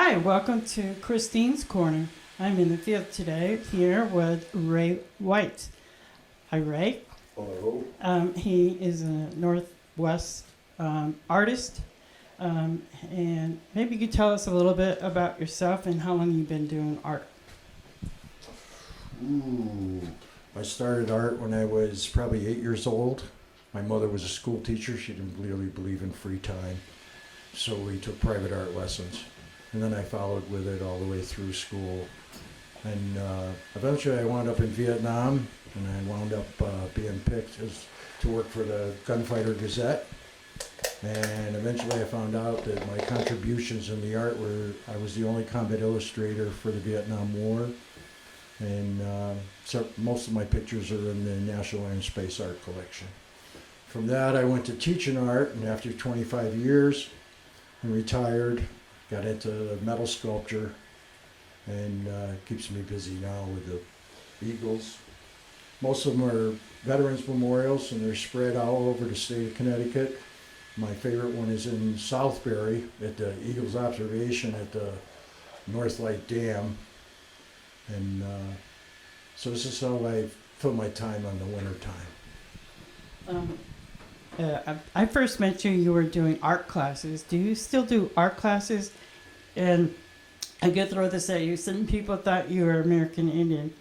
Hi, welcome to Christine's Corner. I'm in the field today here with Ray White. Hi, Ray. Hello. He is a Northwest artist. And maybe you could tell us a little bit about yourself and how long you've been doing art. Ooh, I started art when I was probably 8 years old. My mother was a school teacher. She didn't really believe in free time. So we took private art lessons. And then I followed with it all the way through school. And eventually I wound up in Vietnam, and I wound up being picked to work for the Gunfighter Gazette. And eventually I found out that my contributions in the art were, I was the only combat illustrator for the Vietnam War. And so most of my pictures are in the National Air and Space Art Collection. From that I went to teaching art, and after 25 years I retired, got into metal sculpture, and keeps me busy now with the Eagles. Most of them are Veterans Memorials, and they're spread all over the state of Connecticut. My favorite one is in Southbury at the Eagles Observation at the North Light Dam. And so this is how I fill my time on the winter time. I first met you, you were doing art classes. Do you still do art classes? And I could throw this at you. Some people thought you were American Indian.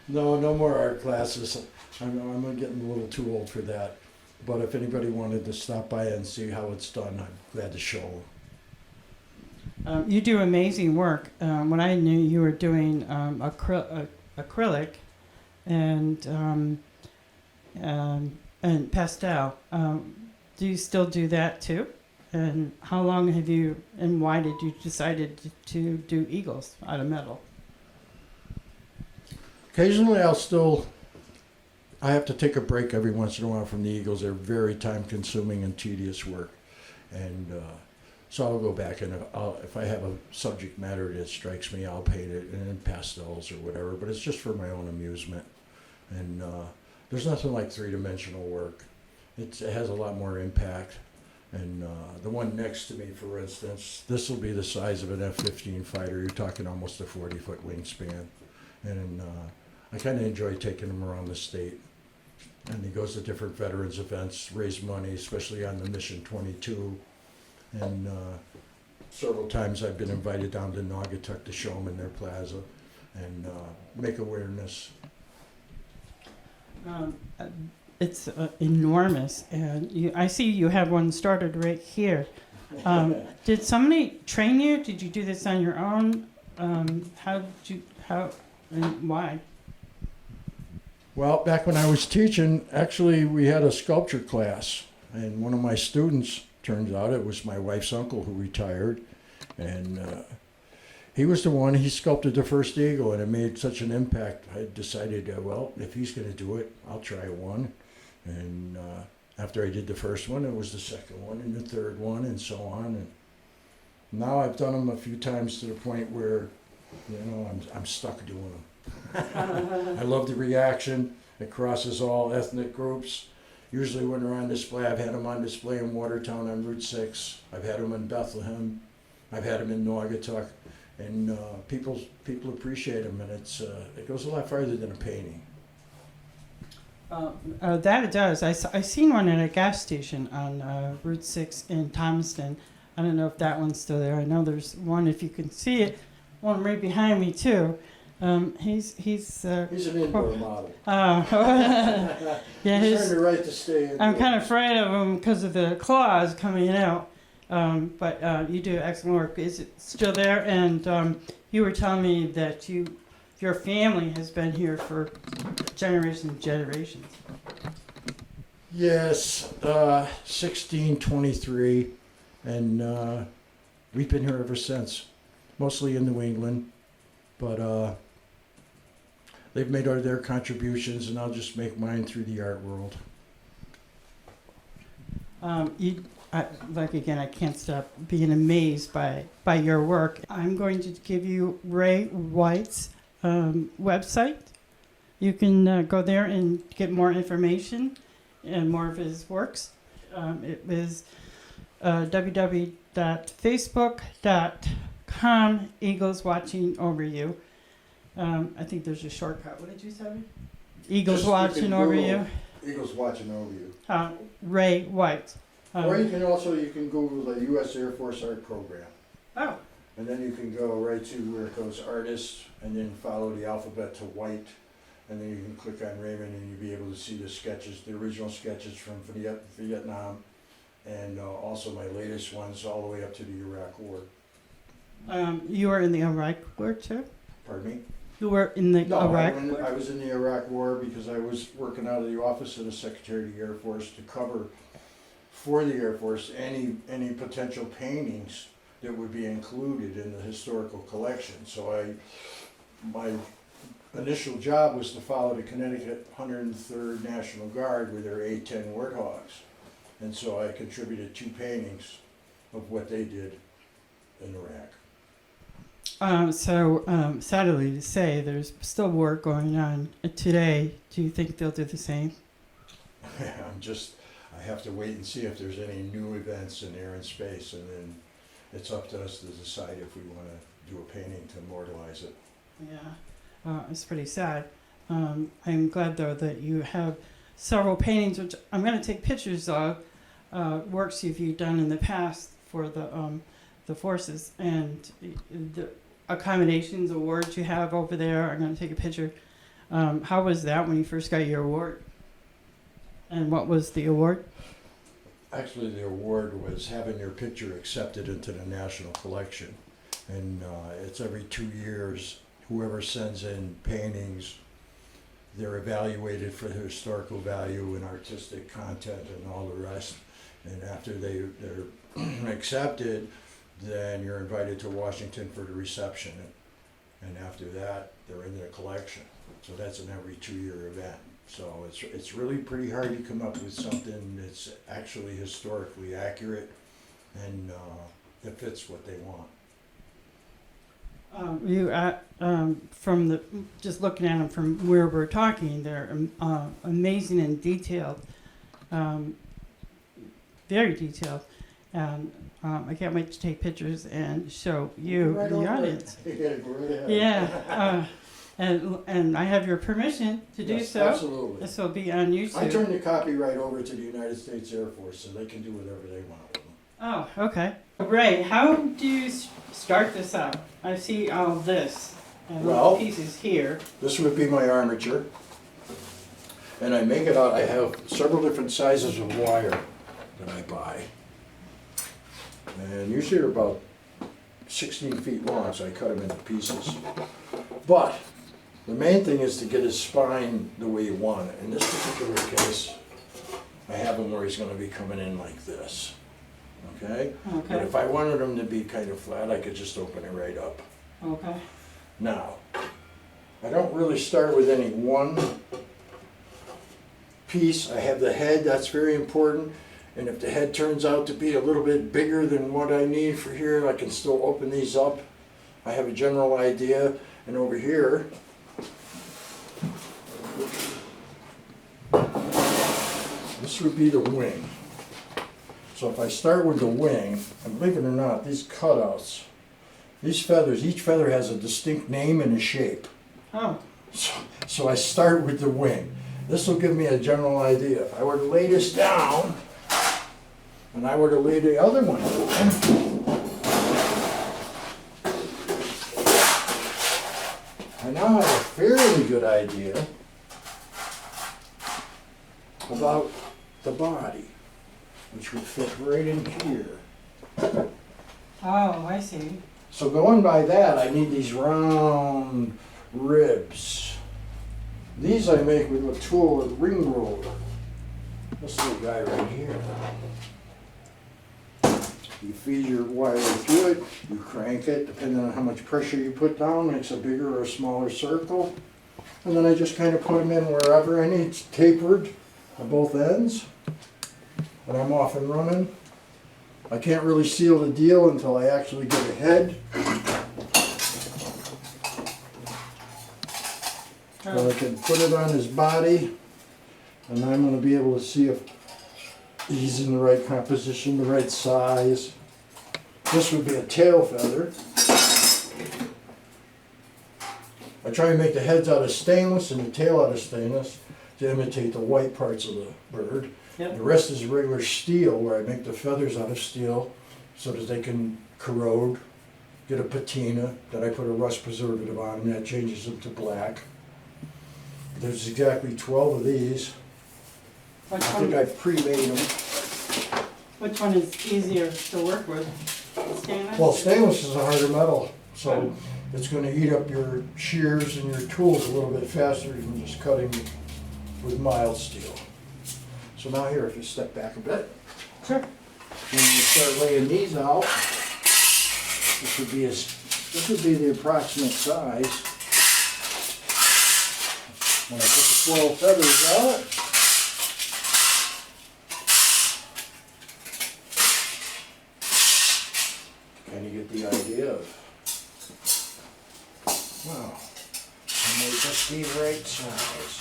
No more art classes. I'm getting a little too old for that. But if anybody wanted to stop by and see how it's done, I'm glad to show them. You do amazing work. When I knew you were doing acrylic and pastel, do you still do that too? And how long have you, and why did you decided to do eagles out of metal? Occasionally I have to take a break every once in a while from the Eagles. They're very time consuming and tedious work. And so I'll go back, and if I have a subject matter that strikes me, I'll paint it in pastels or whatever, but it's just for my own amusement. And there's nothing like three-dimensional work. It has a lot more impact. And the one next to me, for instance, this will be the size of an F-15 fighter. You're talking almost a 40-foot wingspan. And I kind of enjoy taking them around the state. And he goes to different veterans events, raise money, especially on the Mission 22. And several times I've been invited down to Naugatuck to show them in their plaza and make awareness. It's enormous, and I see you have one started right here. Did somebody train you? Did you do this on your own? How and why? Well, back when I was teaching, actually we had a sculpture class, and one of my students, turns out it was my wife's uncle who retired, and he was the one, he sculpted the first eagle, and it made such an impact. I decided, well, if he's going to do it, I'll try one. And after I did the first one, it was the second one and the third one, and so on. And now I've done them a few times to the point where, I'm stuck doing them. I love the reaction. It crosses all ethnic groups. Usually when they're on display, I've had them on display in Watertown on Route 6. I've had them in Bethlehem. I've had them in Naugatuck. And people appreciate them, and it goes a lot farther than a painting. That it does. I seen one at a gas station on Route 6 in Thomaston. I don't know if that one's still there. I know there's one, if you can see it, one right behind me too. He's an indoor model. Yeah, he's trying to right to stay indoors. I'm kind of afraid of him because of the claws coming out. But you do excellent work. Is it still there? And you were telling me that your family has been here for generations and generations. Yes, 1623, and we've been here ever since, mostly in New England, but they've made their contributions, and I'll just make mine through the art world. I can't stop being amazed by your work. I'm going to give you Ray White's website. You can go there and get more information and more of his works. It was facebook.com Eagles Watching Over You. I think there's a shortcut. What did you say? Eagles Just, you Watching can Over Google You. Eagles Watching Over You. Ray White. Or you can Google the U.S. Air Force Art Program. Oh, And then you can go right to where it goes artists, and then follow the alphabet to white, and then you can click on Raymond, and you'll be able to see the sketches, the original sketches from Vietnam, and also my latest ones all the way up to the Iraq War. you were in the Iraq War too? Pardon me? You were in the No, Iraq I War? was in the Iraq War because I was working out of the office of the Secretary of the Air Force to cover for the Air Force any potential paintings that would be included in the historical collection. So my initial job was to follow the Connecticut 103rd National Guard with their A-10 Warthogs. And so I contributed 2 paintings of what they did in Iraq. Sadly to say, there's still work going on today. Do you think they'll do the same? I have to wait and see if there's any new events in air and space, and then it's up to us to decide if we want to do a painting to immortalize it. Yeah, it's pretty sad. I'm glad though that you have several paintings, which I'm going to take pictures of, works you've done in the past for the forces, and the accommodations awards you have over there. I'm going to take a picture. How was that when you first got your award? And what was the award? Actually, the award was having your picture accepted into the national collection, and it's every 2 years. Whoever sends in paintings, they're evaluated for the historical value and artistic content and all the rest. And after they're accepted, then you're invited to Washington for the reception. And after that, they're in the collection. So that's an every 2-year event. So it's really pretty hard to come up with something that's actually historically accurate and that fits what they want. From the just looking at them from where we're talking, they're amazing and detailed, very detailed, and I can't wait to take pictures and show you Right the over audience. Yeah, go right ahead. Yeah, and I have your permission to do Yes, so. absolutely. This will be on YouTube. I turned the copyright over to the United States Air Force, so they can do whatever they want with them. Oh, okay. Ray, how do you start this out? I see all this and Well- little pieces here. This would be my armature. And I make it out, I have several different sizes of wire that I buy. And usually they're about 16 feet long, so I cut them into pieces. But the main thing is to get his spine the way you want it. In this particular case, I have him where he's gonna be coming in like this. Okay? But Okay. if I wanted him to be kind of flat, I could just open it right up. Okay. Now, I don't really start with any one piece. I have the head, that's very important. And if the head turns out to be a little bit bigger than what I need for here, I can still open these up. I have a general idea. And over here, this would be the wing. So if I start with the wing, and believe it or not, these cutouts, these feathers, each feather has a distinct name and a shape. Oh. So I start with the wing. This will give me a general idea. If I were to lay this down, and I were to lay the other one down, I now have a fairly good idea about the body, which would fit right in here. Oh, I see. So going by that, I need these round ribs. These I make with a tool, a ring roller. This little guy right here. You feed your wire through it, you crank it, depending on how much pressure you put down, makes a bigger or a smaller circle. And then I just kind of put them in wherever I need, tapered on both ends. And I'm off and running. I can't really seal the deal until I actually get a head. So I can put it on his body, and I'm going to be able to see if he's in the right composition, the right size. This would be a tail feather. I try and make the heads out of stainless and the tail out of stainless to imitate the white parts of the bird. Yep. The rest is regular steel, where I make the feathers out of steel so that they can corrode, get a patina, then I put a rust preservative on them, that changes them to black. There's exactly 12 of these. I think I pre-made them. Which one is easier to work with? Stainless? Well, stainless is a harder metal, so it's going to eat up your shears and your tools a little bit faster than just cutting with mild steel. So now here, if you step back a bit, Sure. when you start laying these out, this would be the approximate size. When I put the 12 feathers out, kind of get the idea of, wow, I made just the right size.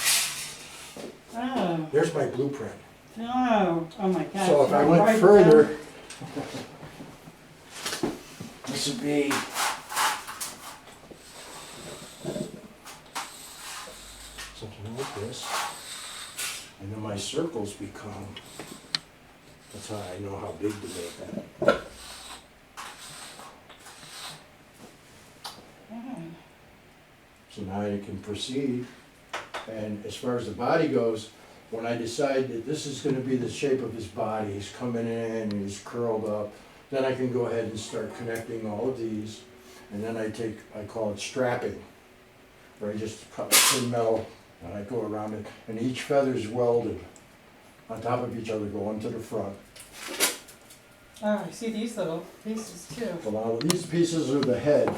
Oh. There's my blueprint. Oh. Oh my gosh. So if I went Right further, down. this would be something like this. And then my circles become, that's how I know how big to make that. Oh. So now I can proceed. And as far as the body goes, when I decide that this is going to be the shape of his body, he's coming in and he's curled up, then I can go ahead and start connecting all of these. And then I call it strapping, where I just cut a thin metal and I go around it. And each feather is welded on top of each other going to the front. Oh, I see these little pieces too. So now these pieces are the head.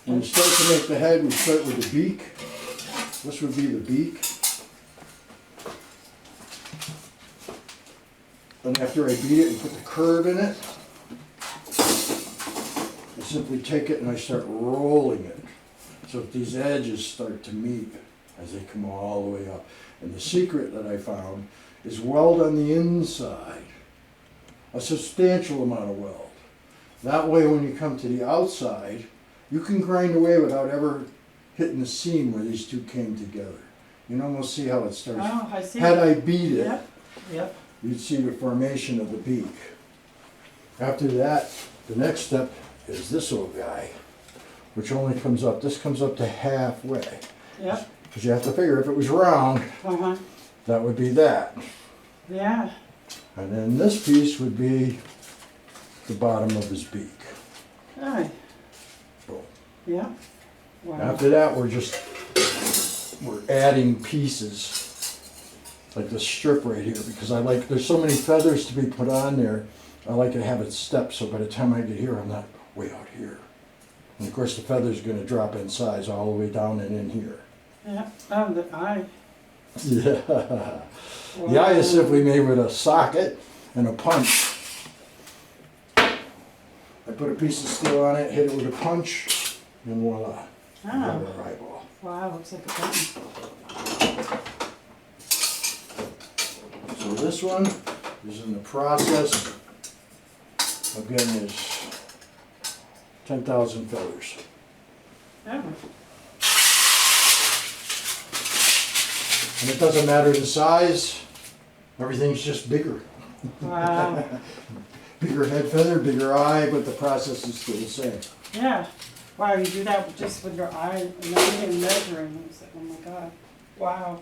When you start to make the head, we start with the beak. This would be the beak. Then after I beat it and put the curve in it, I simply take it and I start rolling it so that these edges start to meet as they come all the way up. And the secret that I found is weld on the inside, a substantial amount of weld. That way when you come to the outside, you can grind away without ever hitting the seam where these two came together. You can almost see how it starts. Oh, I see. Had I beat it, Yep. Yep. you'd see the formation of the beak. After that, the next step is this old guy, which only comes up, this comes up to halfway. Yep. Because you have to figure if it was round, Uh-huh. that would be that. Yeah. And then this piece would be the bottom of his beak. Alright. Boom. Yeah. Wow. After that, we're adding pieces, like this strip right here, because there's so many feathers to be put on there, I like to have it stepped, so by the time I get here, I'm not way out here. And of course, the feather's gonna drop in size all the way down and in here. Yeah. Oh, the eye. Yeah. Wow. The eye is simply made with a socket and a punch. I put a piece of steel on it, hit it with a punch, and voila. I got Oh. our eyeball. Wow, looks like a button. So this one is in the process of getting his 10,000 feathers. Oh. And it doesn't matter the size, everything's just bigger. Wow. Bigger head feather, bigger eye, but the process is still the same. Yeah. Wow, you do that just with your eye and not even measuring. It's like, oh my god. Wow.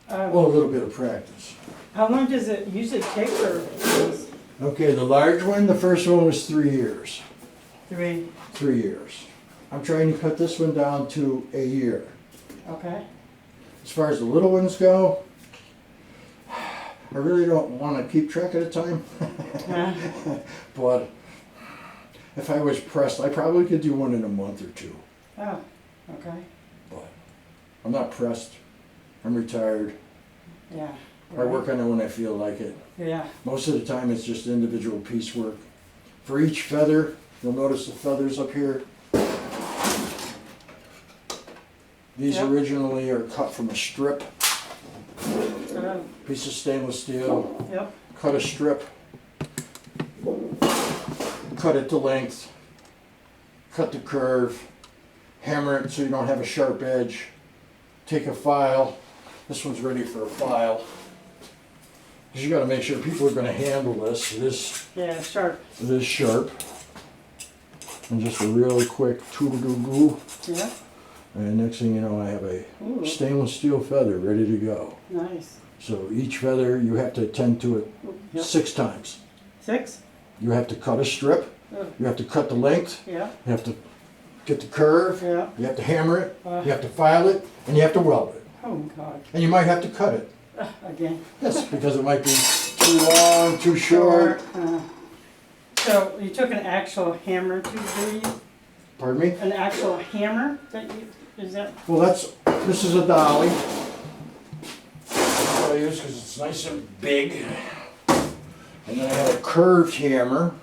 Well, a little bit of practice. How long does it usually take for these? Okay, the large one, the first one was 3 years. 3. 3 years. I'm trying to cut this one down to a year. Okay. As far as the little ones go, I really don't want to keep track of the time. But if I was pressed, I probably could do one in a month or 2. Oh, okay. But I'm not pressed. I'm retired. Yeah. I work on it when I feel like it. Yeah. Most of the time it's just individual piecework. For each feather, you'll notice the feathers up here. These Yep. originally are cut from a strip. Oh. piece of stainless steel, Yep. cut a strip, cut it to length, cut the curve, hammer it so you don't have a sharp edge, take a file, this one's ready for a file. Because you gotta make sure people are gonna handle this. Yeah, sharp. It is sharp. And just a really quick toodle-doo-doo. Yeah. And next thing you know, I have a Ooh, stainless steel feather ready to go. nice. So each feather, you have to attend to it Yep. 6 times. 6? You have to cut a strip, Oh, you have to cut the length, yeah, you have to get the curve, yeah. you have to hammer it, Uh, you have to file it, and you have to weld it. oh, God. And you might have to cut it. Again. Yes, because it might be too long, too short. So you took an actual hammer to do Pardon me? an actual hammer that you, is that? Well, this is a dolly. That's what I use because it's nice and big. And then I have a curved hammer.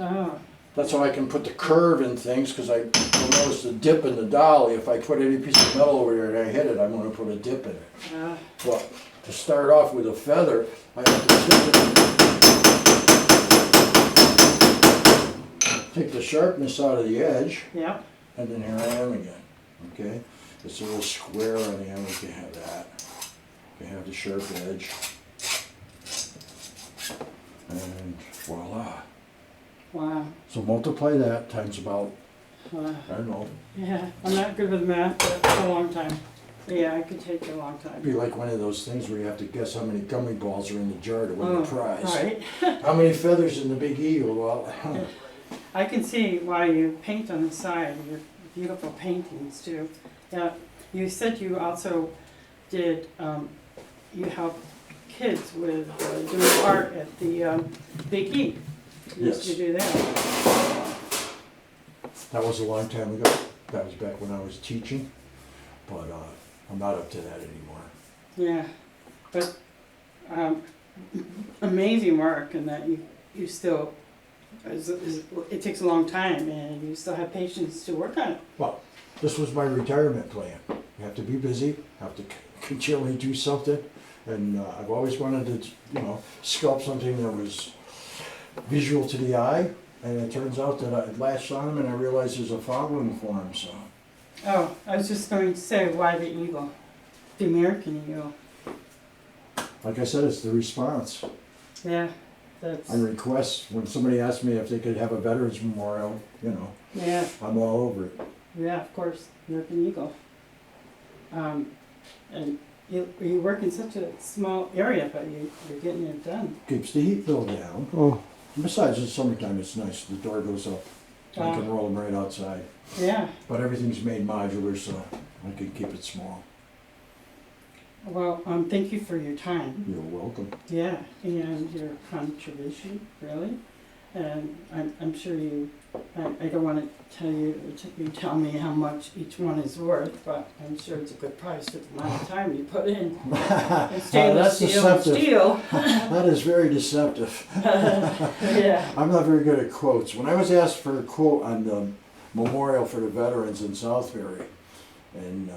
Oh, That's how I can put the curve in things, because I will notice the dip in the dolly. If I put any piece of metal over there and I hit it, I'm going to put a dip in it. But to start off with a feather, I have to take the sharpness out of the edge, yeah. and then here I am again. Okay? It's a little square on the end. We can have that. We can have the sharp edge. And voila. Wow. So multiply that times about, Wow. I don't know, Yeah, I'm not good with math, but it's a long time. Yeah, it could take a long it'd time. be like one of those things where you have to guess how many gummy balls are in the jar to win Oh, the prize. right. How many feathers in the big eagle? Well, I can see why you paint on the side, your beautiful paintings too. Yeah, you said you also did, you help kids with doing art at the Big E. You used to Yes. do that. that was a long time ago. That was back when I was teaching, but I'm not up to that anymore. Yeah, but amazing work, and that you still, it takes a long time, and you still have patience to work on it. Well, this was my retirement plan. You have to be busy, have to continually do something, and I've always wanted to, sculpt something that was visual to the eye, and it turns out that I latched on them and I realized there's a following for them, so. Oh, I was just going to say, why the eagle? The American eagle. Like I said, it's the response. Yeah, that's, On requests, when somebody asked me if they could have a veterans memorial, yeah, I'm all over it. yeah, of course, American eagle. And you work in such a small area, but you're getting it done. Keeps the heat bill down. Oh. Besides, in summertime, it's nice. The door goes up. I can roll them right outside. Yeah, But everything's made modular, so I can keep it small. well, thank you for your time. You're welcome. Yeah, and your contribution, really. And I'm sure I don't want to tell you tell me how much each one is worth, but I'm sure it's a good price for the amount of time you put in. And stainless That's steel and deceptive. steel. That is very deceptive. Yeah. I'm not very good at quotes. When I was asked for a quote on the memorial for the veterans in Southbury, and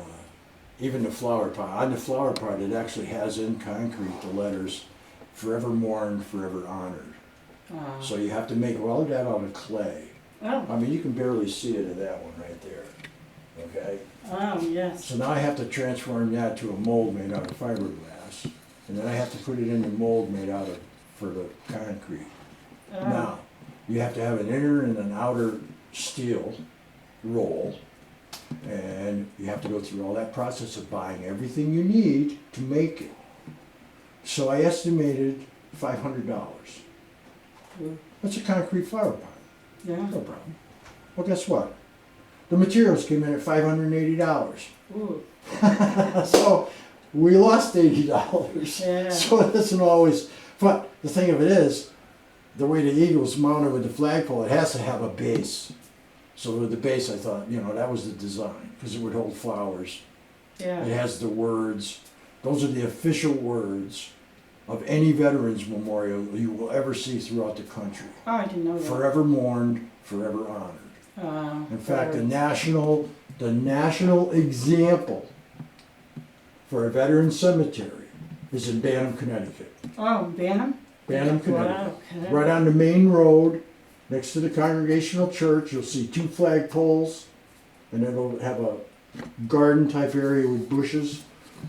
even the flower pot, on the flower pot it actually has in concrete the letters, "Forever mourned, forever honored." So you have to make all of that out of clay. Oh, I mean, you can barely see it in that one right there. Okay? oh, yes. So now I have to transform that to a mold made out of fiberglass. And then I have to put it in the mold made out of, for the concrete. Oh, Now, you have to have an inner and an outer steel roll. And you have to go through all that process of buying everything you need to make it. So I estimated $500. mm, That's a concrete flower pot. yeah. No problem. Well, guess what? The materials came in at $580. Ooh, So we lost $80. yeah. So it isn't always, but the thing of it is, the way the eagle's mounted with the flagpole, it has to have a base. So with the base, I thought, that was the design, because it would hold flowers. It Yeah. has the words. Those are the official words of any veterans memorial you will ever see throughout the country. Oh, I didn't know that. Forever mourned, forever honored. In fact, the national example for a veteran cemetery is in Banham, Connecticut. Oh, Banham? Banham, Wow, Connecticut. Connecticut. Right on the main road, next to the Congregational Church, you'll see 2 flagpoles, and it'll have a garden type area with bushes,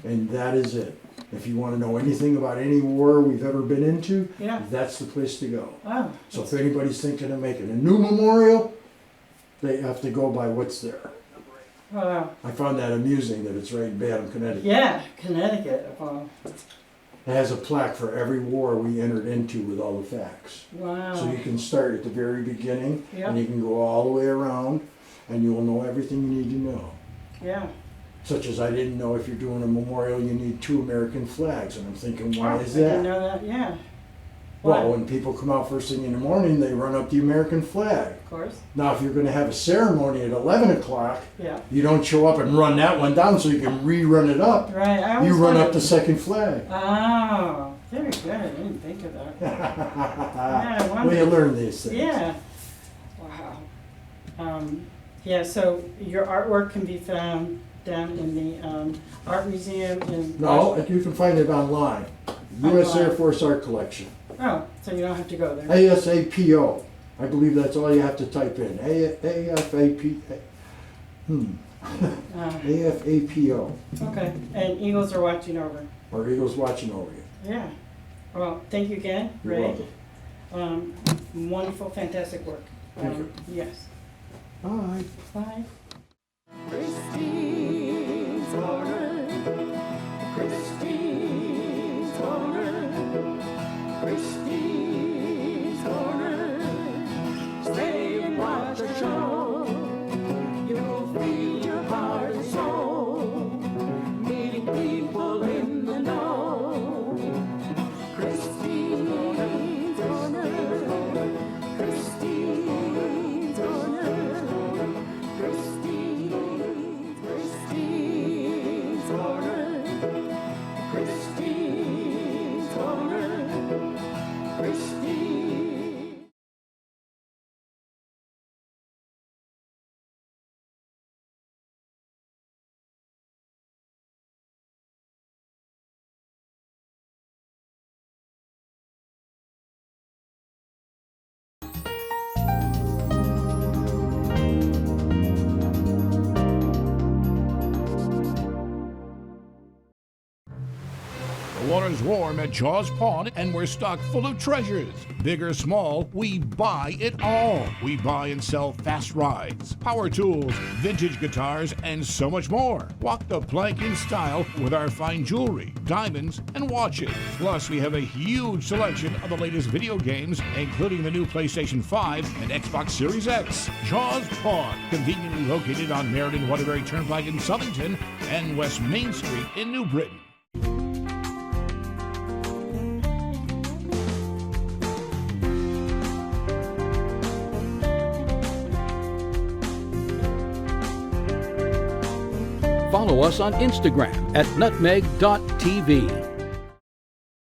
and that is it. If you want to know anything about any war we've ever been into, Yeah. that's the place to go. Oh, So if anybody's thinking of making a new memorial, they have to go by what's there. wow. I found that amusing that it's right in Banham, Connecticut. Yeah, Connecticut. Wow. It has a plaque for every war we entered into with all the facts. Wow. So you can start at the very beginning, Yeah. and you can go all the way around, and you will know everything you need to know. Yeah. Such as I didn't know if you're doing a memorial, you need 2 American flags, and I'm thinking, why is I didn't that? know that. Yeah. Well, Why? when people come out first thing in the morning, they run up the American flag. Of course. Now, if you're going to have a ceremony at 11 o'clock, Yeah. you don't show up and run that one down so you can rerun it up. Right. I You always run up wondered- the second flag. Oh, very good. I didn't think of that. Yeah, I Well, wondered. you learn these things. Yeah. Wow. Yeah, so your artwork can be found down in the art museum in No, you can find it online. U.S. Online. Air Force Art Collection. Oh, so you don't have to go there. ASAPO. I believe that's all you have to type in. AFAP. AFAPO. Okay. And eagles are watching over. Or Eagles watching over you. Yeah. Well, thank you again, You're Ray. welcome. Wonderful, fantastic work. Thank you. Yes. Bye. Bye. Christine's Corner. Christine's Corner. Christine's Corner. Stay and watch the show. You'll feel your heart and soul. Meeting people in the know. Christine's Corner. Christine's Corner. Christine's Corner. Christine's Corner. Christine. The water's warm at Jaws Pond, and we're stocked full of treasures. Big or small, we buy it all. We buy and sell fast rides, power tools, vintage guitars, and so much more. Walk the plank in style with our fine jewelry, diamonds, and watches. Plus, we have a huge selection of the latest video games, including the new PlayStation 5 and Xbox Series X. Jaws Pond, conveniently located on Meriden-Waterbury Turnpike in Southington and West Main Street in New Britain. Follow us on Instagram at nutmeg.tv.